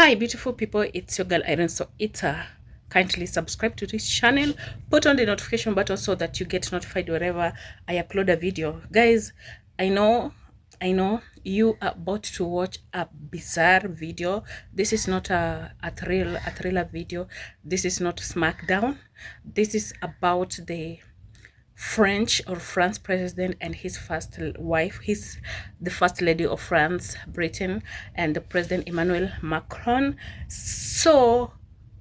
Hi beautiful people, it's your girl Irene. So kindly subscribe to this channel, put on the notification button so that you get notified wherever I upload a video. Guys, I know you are about to watch a bizarre video. This is not a thriller video. This is not SmackDown. This is about the France president and his first wife. He's the first lady of France, Britain, and the president Emmanuel Macron. So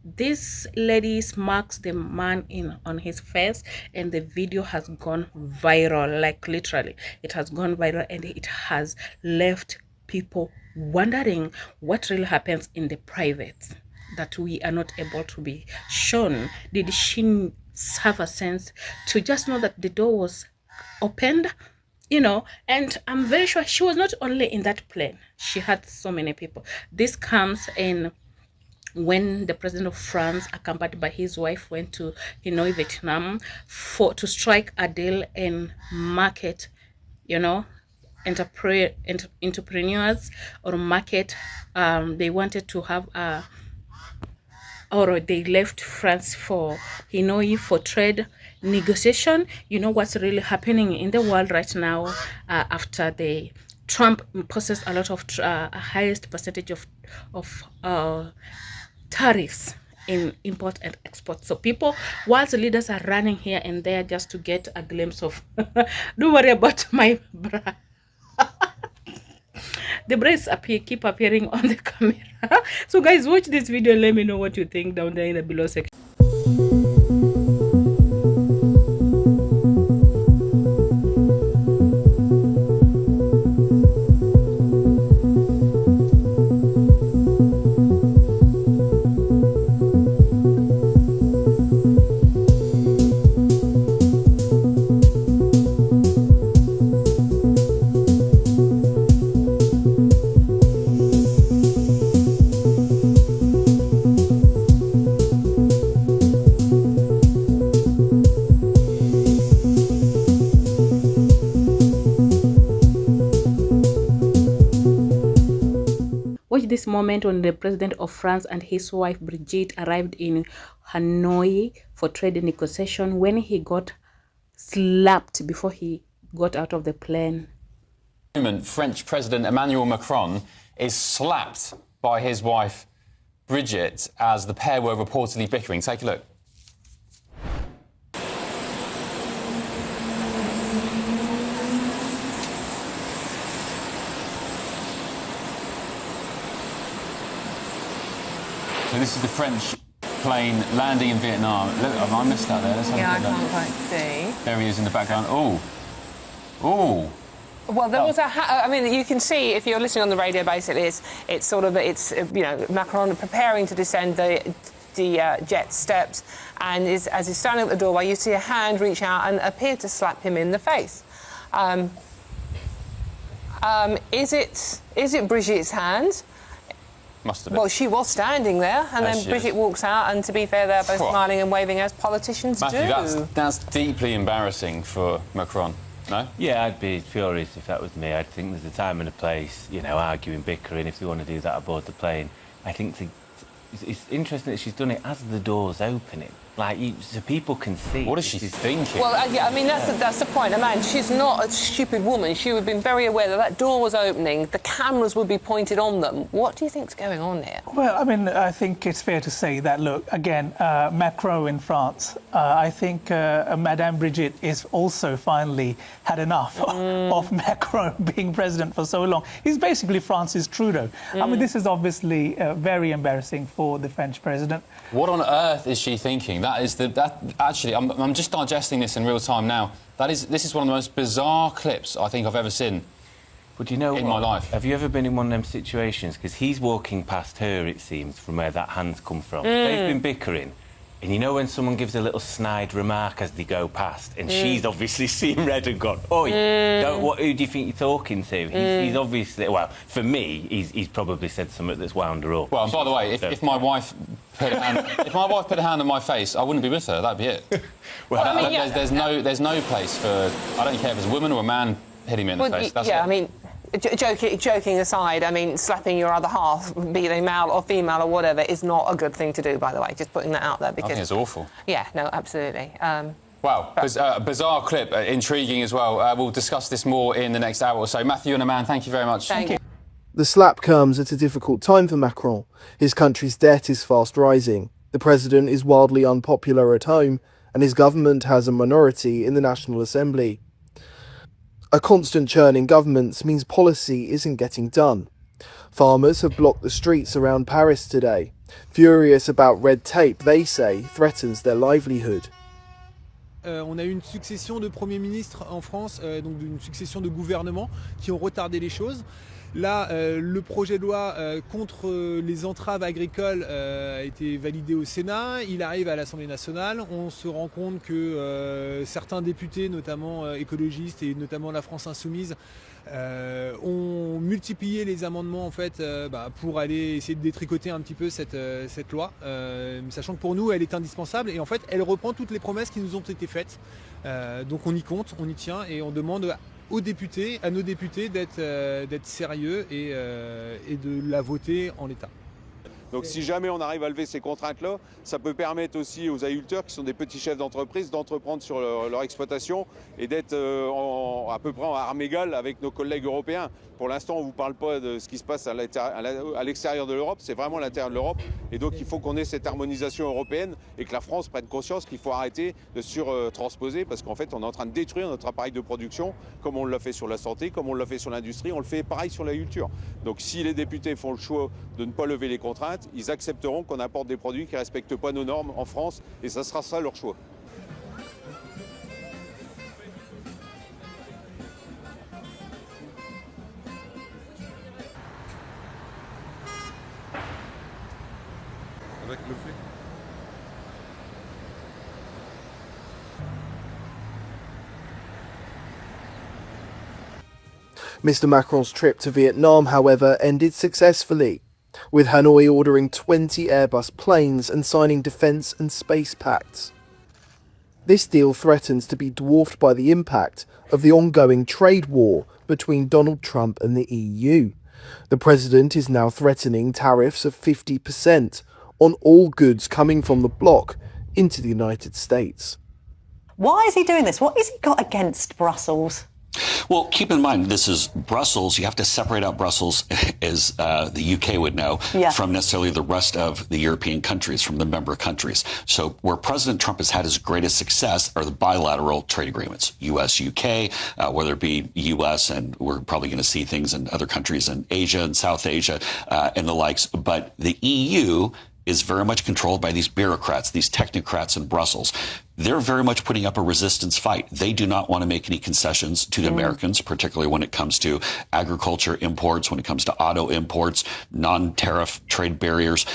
this lady marks the man in on his face, and the video has gone viral. Like literally, it has gone viral, and it has left people wondering what really happens in the private that we are not able to be shown. Did she have a sense to just know that the door was opened, and I'm very sure she was not only in that plane. She had so many people. This comes in when the president of France, accompanied by his wife, went to Vietnam to strike a deal and market entrepreneurs or market. They wanted to have a, or they left France for for trade negotiation. What's really happening in the world right now, after the Trump imposes a lot of highest percentage of tariffs in import and export. So people, whilst leaders are running here and there just to get a glimpse of don't worry about my bra. The braids keep appearing on the camera. So guys, watch this video and let me know what you think down there in the below section. Watch this moment when the president of France and his wife Brigitte arrived in Hanoi for trade negotiation, when he got slapped before he got out of the plane. French President Emmanuel Macron is slapped by his wife Brigitte as the pair were reportedly bickering. Take a look. So this is the French plane landing in Vietnam. Look, have I missed that there? Yeah, I can't quite see. There he is in the background. Oh. Oh. Well, there was I mean, you can see if you're listening on the radio. Basically, it's Macron preparing to descend the jet steps, and as he's standing at the doorway, you see a hand reach out and appear to slap him in the face. Is it Brigitte's hand? Must have been. Well, she was standing there, and then Brigitte walks out, and to be fair, they're both smiling and waving as politicians Matthew, do. that's deeply embarrassing for Macron, no? Yeah, I'd be furious if that was me. I'd think there's a time and a place, arguing, bickering, if they want to do that aboard the plane. I think it's interesting that she's done it as the door's opening. So people can see. What is she thinking? Well, yeah, I mean, that's the point. Man, she's not a stupid woman. She would have been very aware that that door was opening, the cameras would be pointed on them. What do you think's going on here? Well, I mean, I think it's fair to say that, look, again, Macron in France, I think Madame Brigitte is also finally had enough of Macron being president for so long. He's basically France's Trudeau. I mean, this is obviously very embarrassing for the French president. What on earth is she thinking? Actually, I'm just digesting this in real time now. This is one of the most bizarre clips I think I've ever seen. But you know in my life. Have you ever been in one of them situations? Because he's walking past her, it seems, from where that hand's come from. They've been bickering. And you know when someone gives a little snide remark as they go past, and she's obviously seen red and gone, oi, who do you think you're talking to? He's obviously, well, for me, he's probably said something that's wound her up. Well, and by the way, if my wife put a hand on my face, I wouldn't be with her. That'd be it. There's no place for, I don't care if it's a woman or a man hitting me in the face. That's it. I mean, Joking aside, I mean, slapping your other half, be they male or female or whatever, is not a good thing to do, by the way. Just putting that out there because... I think it's awful. Yeah, no, absolutely. Wow, bizarre clip, intriguing as well. We'll discuss this more in the next hour or so. Matthew and Amman, thank you very much. Thank you. The slap comes at a difficult time for Macron. His country's debt is fast rising. The president is wildly unpopular at home, and his government has a minority in the National Assembly. A constant churn in governments means policy isn't getting done. Farmers have blocked the streets around Paris today, furious about red tape they say threatens their livelihood. On a eu une succession de premiers ministres en France, donc une succession de gouvernements qui ont retardé les choses. Là, le projet de loi contre les entraves agricoles a été validé au Sénat, il arrive à l'Assemblée nationale. On se rend compte que certains députés, notamment écologistes et notamment la France Insoumise, ont multiplié les amendements en fait, pour aller essayer de détricoter un petit peu cette loi, sachant que pour nous elle est indispensable et en fait elle reprend toutes les promesses qui nous ont été faites. Donc on y compte, on y tient et on demande aux députés, à nos députés d'être sérieux et de la voter en l'état. Donc si jamais on arrive à lever ces contraintes-là, ça peut permettre aussi aux agriculteurs qui sont des petits chefs d'entreprise d'entreprendre sur leur exploitation et d'être à peu près en armes égales avec nos collègues européens. Pour l'instant, on ne vous parle pas de ce qui se passe à l'extérieur de l'Europe, c'est vraiment l'intérieur de l'Europe. Et donc il faut qu'on ait cette harmonisation européenne et que la France prenne conscience qu'il faut arrêter de surtransposer parce qu'en fait on est en train de détruire notre appareil de production comme on l'a fait sur la santé, comme on l'a fait sur l'industrie, on le fait pareil sur l'agriculture. Donc si les députés font le choix de ne pas lever les contraintes, ils accepteront qu'on apporte des produits qui ne respectent pas nos normes en France et ça sera ça leur choix. Avec le fait. Mr. Macron's trip to Vietnam, however, ended successfully, with Hanoi ordering 20 Airbus planes and signing defence and space pacts. This deal threatens to be dwarfed by the impact of the ongoing trade war between Donald Trump and the EU. The president is now threatening tariffs of 50% on all goods coming from the bloc into the United States. Why is he doing this? What has he got against Brussels? Well, keep in mind, this is Brussels. You have to separate out Brussels, as the UK would know, from necessarily the rest of the European countries, from the member countries. So where President Trump has had his greatest success are the bilateral trade agreements, US-UK, whether it be US, and we're probably going to see things in other countries in Asia and South Asia and the likes. But the EU is very much controlled by these bureaucrats, these technocrats in Brussels. They're very much putting up a resistance fight. They do not want to make any concessions to the Americans, particularly when it comes to agriculture imports, when it comes to auto imports, non-tariff trade barriers.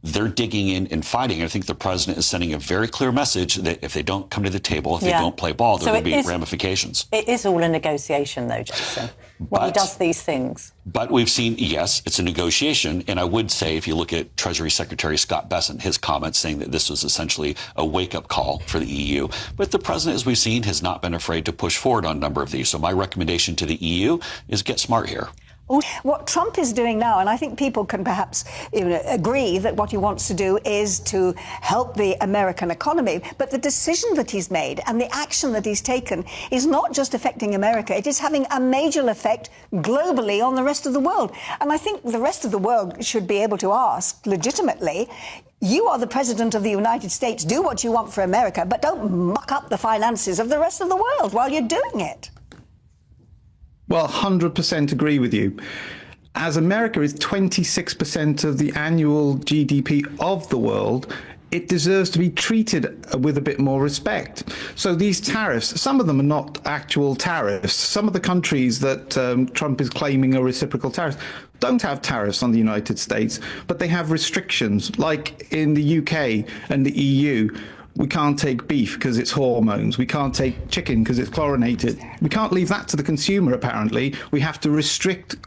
They're digging in and fighting. I think the president is sending a very clear message that if they don't come to the table, if they don't play ball, there will be ramifications. It is all a negotiation, though, Jason, when he does these things. But we've seen, yes, it's a negotiation. And I would say, if you look at Treasury Secretary Scott Bessent, his comments saying that this was essentially a wake-up call for the EU. But the president, as we've seen, has not been afraid to push forward on a number of these. So my recommendation to the EU is get smart here. What Trump is doing now, and I think people can perhaps agree that what he wants to do is to help the American economy, but the decision that he's made and the action that he's taken is not just affecting America, it is having a major effect globally on the rest of the world. And I think the rest of the world should be able to ask legitimately, you are the president of the United States, do what you want for America, but don't muck up the finances of the rest of the world while you're doing it. Well, 100% agree with you. As America is 26% of the annual GDP of the world, it deserves to be treated with a bit more respect. So these tariffs, some of them are not actual tariffs. Some of the countries that Trump is claiming are reciprocal tariffs don't have tariffs on the United States, but they have restrictions, like in the UK and the EU. We can't take beef because it's hormones. We can't take chicken because it's chlorinated. We can't leave that to the consumer. Apparently, we have to restrict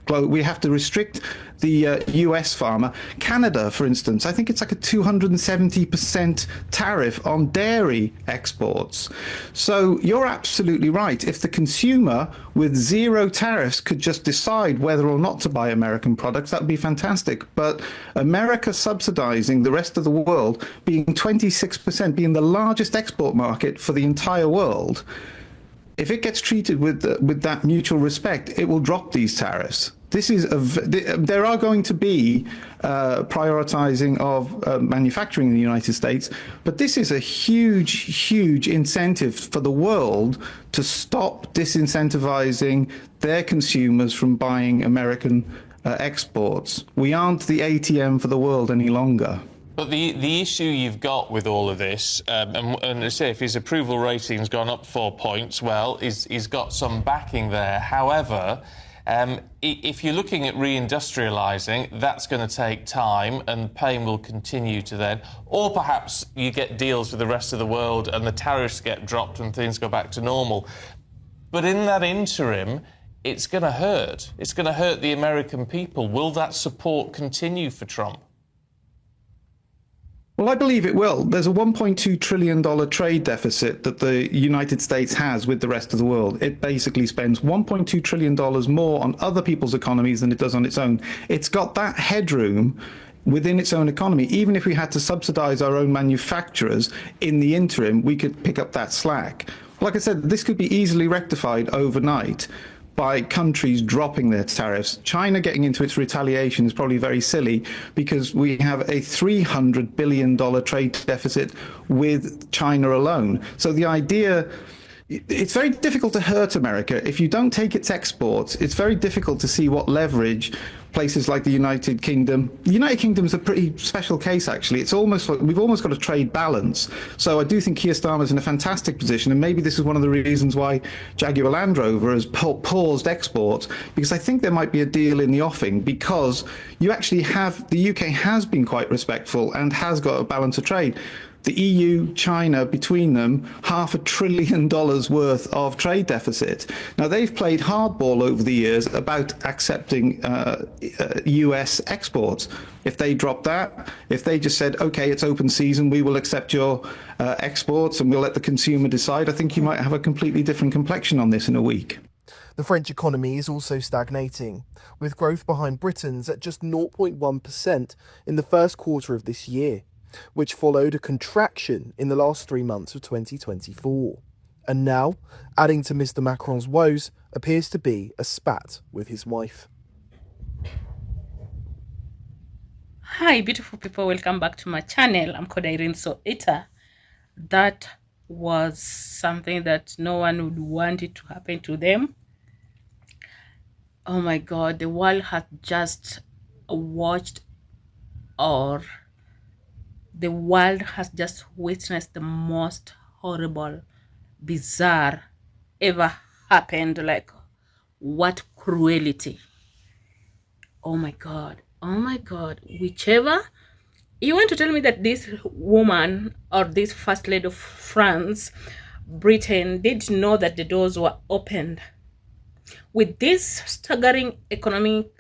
the US farmer. Canada, for instance, I think it's like a 270% tariff on dairy exports. So you're absolutely right. If the consumer with zero tariffs could just decide whether or not to buy American products, that would be fantastic. But America subsidizing the rest of the world, being 26%, being the largest export market for the entire world, if it gets treated with that mutual respect, it will drop these tariffs. There are going to be prioritizing of manufacturing in the United States, but this is a huge incentive for the world to stop disincentivizing their consumers from buying American exports. We aren't the ATM for the world any longer. But the issue you've got with all of this, and I say if his approval rating's gone up 4 points, well, he's got some backing there. However, if you're looking at reindustrialising, that's going to take time and pain will continue to then. Or perhaps you get deals with the rest of the world and the tariffs get dropped and things go back to normal. But in that interim, it's going to hurt. It's going to hurt the American people. Will that support continue for Trump? Well, I believe it will. There's a $1.2 trillion trade deficit that the United States has with the rest of the world. It basically spends $1.2 trillion more on other people's economies than it does on its own. It's got that headroom within its own economy. Even if we had to subsidize our own manufacturers in the interim, we could pick up that slack. Like I said, this could be easily rectified overnight by countries dropping their tariffs. China getting into its retaliation is probably very silly because we have a $300 billion trade deficit with China alone. So the idea, it's very difficult to hurt America. If you don't take its exports, it's very difficult to see what leverage places like the United Kingdom. The United Kingdom's a pretty special case, actually. It's almost like we've almost got a trade balance. So I do think Keir Starmer's in a fantastic position, and maybe this is one of the reasons why Jaguar Land Rover has paused exports, because I think there might be a deal in the offing, because you actually have, the UK has been quite respectful and has got a balance of trade. The EU, China, between them, $500 billion worth of trade deficit. Now, they've played hardball over the years about accepting US exports. If they dropped that, if they just said, OK, it's open season, we will accept your exports and we'll let the consumer decide, I think you might have a completely different complexion on this in a week. The French economy is also stagnating, with growth behind Britain's at just 0.1% in the first quarter of this year, which followed a contraction in the last 3 months of 2024. And now, adding to Mr. Macron's woes, appears to be a spat with his wife. Hi, beautiful people. Welcome back to my channel. I'm called Irene Soita. That was something that no one would want it to happen to them. Oh my God, the world has just watched, or the world has just witnessed the most horrible, bizarre ever happened. Like, what cruelty. Oh my God. Oh my God. Whichever. You want to tell me that this woman or this first lady of France, Britain, did know that the doors were opened? With this staggering economy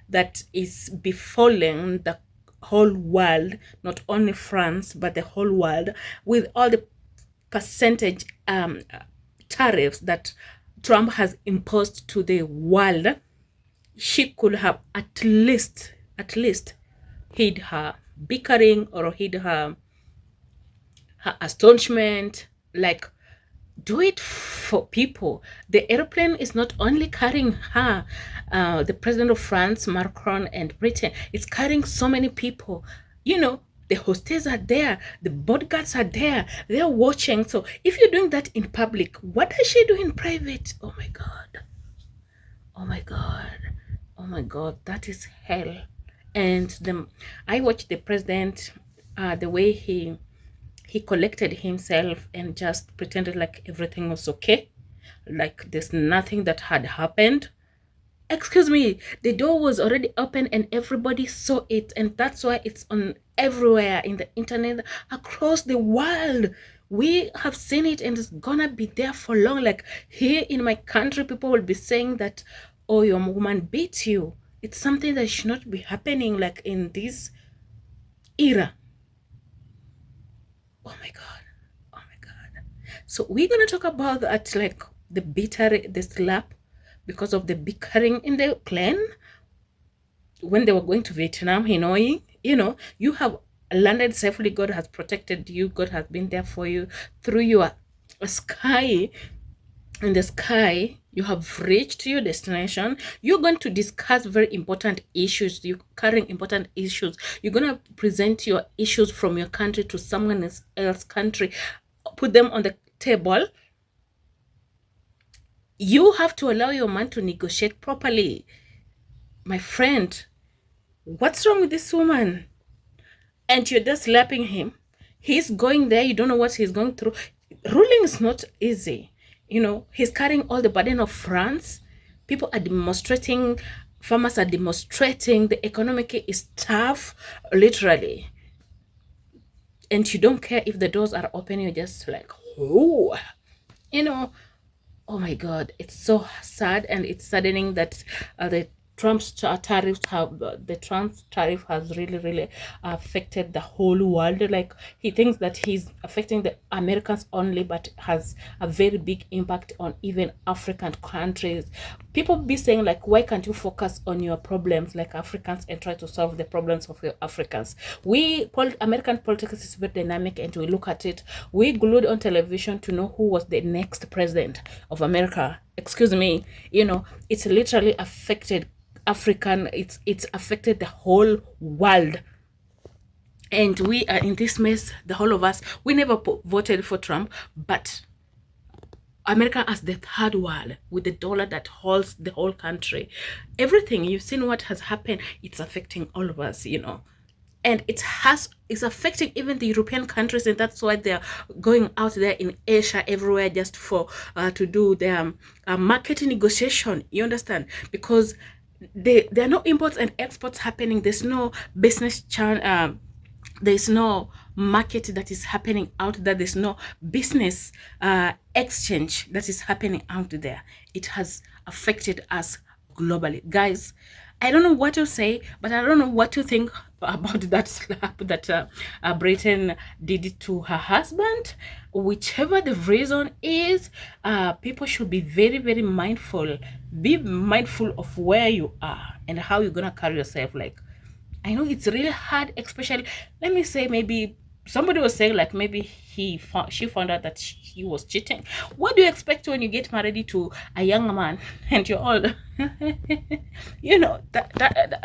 that is befalling the whole world, not only France, but the whole world, with all the percentage tariffs that Trump has imposed to the world, she could have at least hid her bickering or hid her astonishment. Like, do it for people. The airplane is not only carrying her, the president of France, Macron, and Britain. It's carrying so many people. You know, the hostess are there, the bodyguards are there, they're watching. So if you're doing that in public, what does she do in private? Oh my God. Oh my God. Oh my God. That is hell. And I watched the president, the way he collected himself and just pretended like everything was okay, like there's nothing that had happened. Excuse me, the door was already open and everybody saw it, and that's why it's on everywhere in the internet across the world. We have seen it and it's gonna be there for long. Like here in my country, people will be saying that, oh, your woman beat you. It's something that should not be happening like in this era. Oh my God. Oh my God. So we're gonna talk about that, like the slap because of the bickering in the clan when they were going to Vietnam, you have landed safely. God has protected you. God has been there for you through your sky. In the sky, you have reached your destination. You're going to discuss very important issues. You're carrying important issues. You're going to present your issues from your country to someone else's country, put them on the table. You have to allow your man to negotiate properly. My friend, what's wrong with this woman? And you're just slapping him. He's going there. You don't know what he's going through. Ruling is not easy. He's carrying all the burden of France. People are demonstrating. Farmers are demonstrating. The economic is tough, literally. And you don't care if the doors are open. You're just like, oh, oh my God. It's so sad, and it's saddening that the Trump's tariff has really affected the whole world. Like, he thinks that he's affecting the Americans only, but has a very big impact on even African countries. People be saying like, why can't you focus on your problems like Africans and try to solve the problems of your Africans? American politics is very dynamic, and we look at it. We glued on television to know who was the next president of America. Excuse me, it's literally affected it's affected the whole world, and we are in this mess. The whole of us, we never voted for Trump, but America as the third world, with the dollar that holds the whole country, everything you've seen what has happened, it's affecting all of us, and it's affecting even the European countries, and that's why they're going out there in Asia, everywhere, just for to do their market negotiation. You understand? Because there are no imports and exports happening. There's no business there's no market that is happening out there. There's no business exchange that is happening out there. It has affected us globally. Guys, I don't know what to say, but I don't know what to think about that slap that Britain did to her husband. Whichever the reason is, people should be very, very mindful. Be mindful of where you are and how you're gonna carry yourself. Like, I know it's really hard, especially, let me say, maybe somebody was saying like maybe she found out that he was cheating. What do you expect when you get married to a young man and you're old?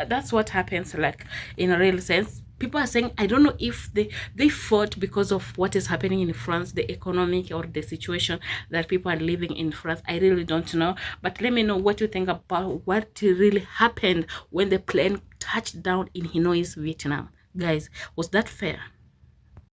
That's what happens, like, in a real sense. People are saying, I don't know if they fought because of what is happening in France, the economic or the situation that people are living in France. I really don't know. But let me know what you think about what really happened when the plane touched down in Hanoi, Vietnam. Guys, was that fair?